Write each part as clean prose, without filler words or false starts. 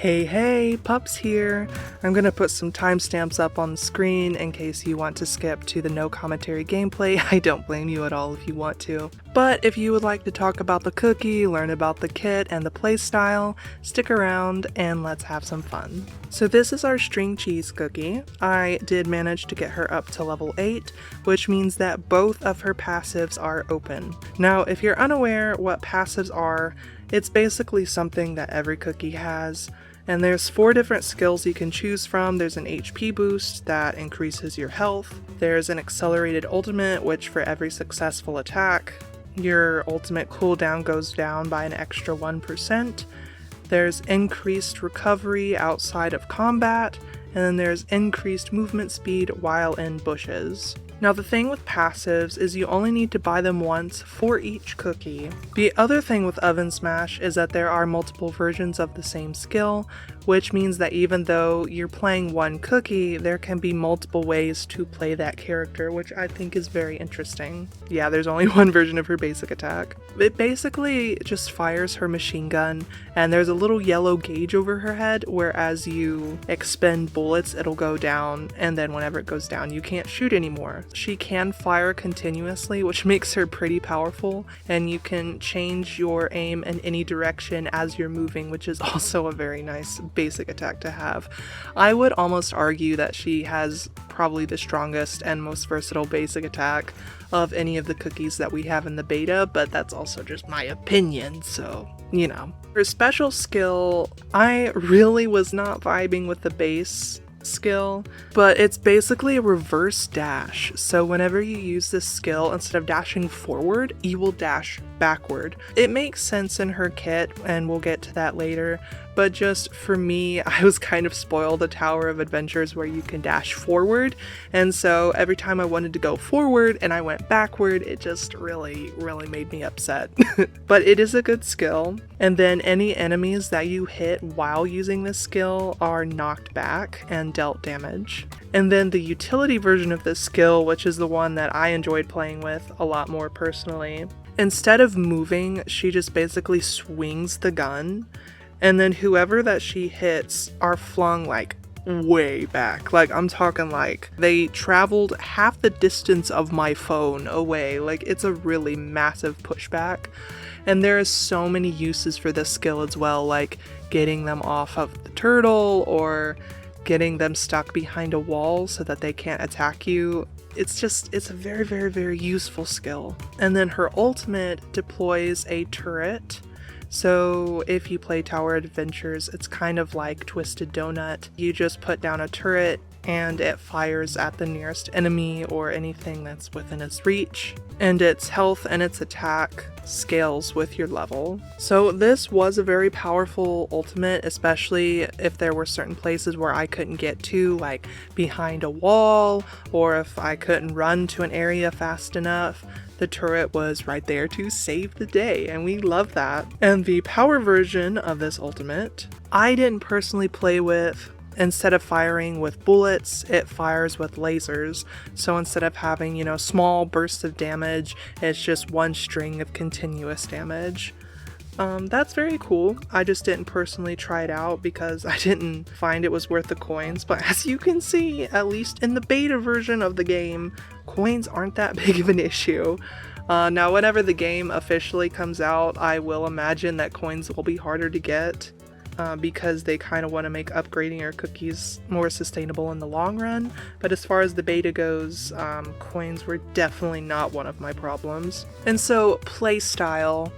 Hey, Pups here! I'm gonna put some timestamps up on the screen in case you want to skip to the no commentary gameplay. I don't blame you at all if you want to. But if you would like to talk about the cookie, learn about the kit and the playstyle, stick around and let's have some fun. So this is our string cheese cookie. I did manage to get her up to level 8, which means that both of her passives are open. Now, if you're unaware what passives are, it's basically something that every cookie has. And there's 4 different skills you can choose from. There's an HP boost that increases your health. There's an accelerated ultimate, which for every successful attack, your ultimate cooldown goes down by an extra 1%. There's increased recovery outside of combat, and then there's increased movement speed while in bushes. Now the thing with passives is you only need to buy them once for each cookie. The other thing with Ovensmash is that there are multiple versions of the same skill, which means that even though you're playing one cookie, there can be multiple ways to play that character, which I think is very interesting. Yeah, there's only one version of her basic attack. It basically just fires her machine gun, and there's a little yellow gauge over her head, where as you expend bullets, it'll go down, and then whenever it goes down, you can't shoot anymore. She can fire continuously, which makes her pretty powerful, and you can change your aim in any direction as you're moving, which is also a very nice basic attack to have. I would almost argue that she has probably the strongest and most versatile basic attack of any of the cookies that we have in the beta, but that's also just my opinion, so you know. Her special skill, I really was not vibing with the base skill, but it's basically a reverse dash. So whenever you use this skill, instead of dashing forward, you will dash backward. It makes sense in her kit, and we'll get to that later, but just for me, I was kind of spoiled the Tower of Adventures where you can dash forward, and so every time I wanted to go forward and I went backward, it just really made me upset. But it is a good skill, and then any enemies that you hit while using this skill are knocked back and dealt damage. And then the utility version of this skill, which is the one that I enjoyed playing with a lot more personally, instead of moving, she just basically swings the gun, and then whoever that she hits are flung like way back. Like, I'm talking like they traveled half the distance of my phone away. Like, it's a really massive pushback. And there is so many uses for this skill as well, like getting them off of the turtle or getting them stuck behind a wall so that they can't attack you. It's a very useful skill. And then her ultimate deploys a turret. So if you play Tower Adventures, it's kind of like Twisted Donut. You just put down a turret and it fires at the nearest enemy or anything that's within its reach. And its health and its attack scales with your level. So this was a very powerful ultimate, especially if there were certain places where I couldn't get to, like behind a wall, or if I couldn't run to an area fast enough. The turret was right there to save the day, and we love that. And the power version of this ultimate, I didn't personally play with. Instead of firing with bullets, it fires with lasers. So instead of having, small bursts of damage, it's just one string of continuous damage. That's very cool. I just didn't personally try it out because I didn't find it was worth the coins. But as you can see, at least in the beta version of the game, coins aren't that big of an issue. Now, whenever the game officially comes out, I will imagine that coins will be harder to get. Because they kind of want to make upgrading your cookies more sustainable in the long run. But as far as the beta goes, coins were definitely not one of my problems. And so, playstyle,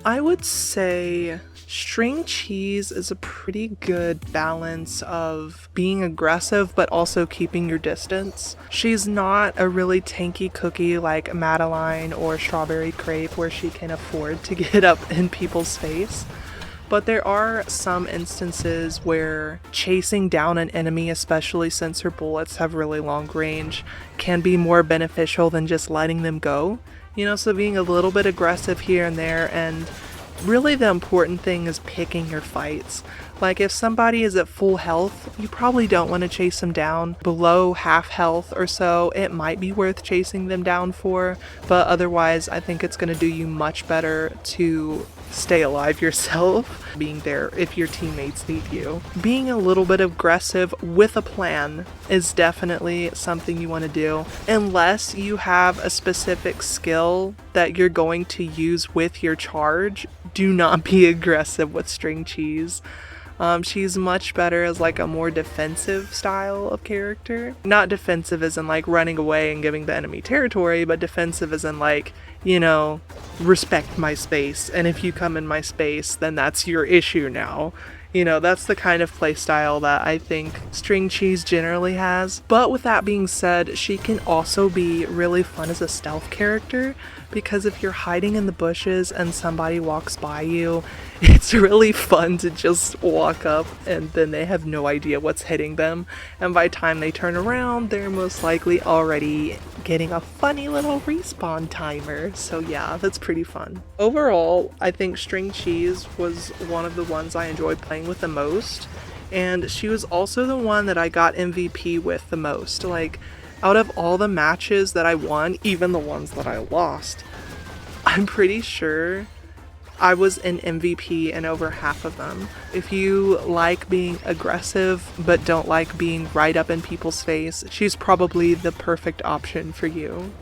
I would say string cheese is a pretty good balance of being aggressive but also keeping your distance. She's not a really tanky cookie like Madeline or Strawberry Crepe where she can afford to get up in people's face. But there are some instances where chasing down an enemy, especially since her bullets have really long range, can be more beneficial than just letting them go. So being a little bit aggressive here and there, and really the important thing is picking your fights. Like, if somebody is at full health, you probably don't want to chase them down. Below half health or so, it might be worth chasing them down for, but otherwise I think it's going to do you much better to stay alive yourself, being there if your teammates need you. Being a little bit aggressive with a plan is definitely something you want to do, unless you have a specific skill that you're going to use with your charge. Do not be aggressive with string cheese. She's much better as like a more defensive style of character. Not defensive as in like running away and giving the enemy territory, but defensive as in like, you know, respect my space, and if you come in my space, then that's your issue now. You know, that's the kind of playstyle that I think string cheese generally has. But with that being said, she can also be really fun as a stealth character, because if you're hiding in the bushes and somebody walks by you, it's really fun to just walk up and then they have no idea what's hitting them. And by the time they turn around, they're most likely already getting a funny little respawn timer. So yeah, that's pretty fun. Overall, I think string cheese was one of the ones I enjoyed playing with the most. And she was also the one that I got MVP with the most. Like, out of all the matches that I won, even the ones that I lost, I'm pretty sure I was an MVP in over half of them. If you like being aggressive but don't like being right up in people's face, she's probably the perfect option for you.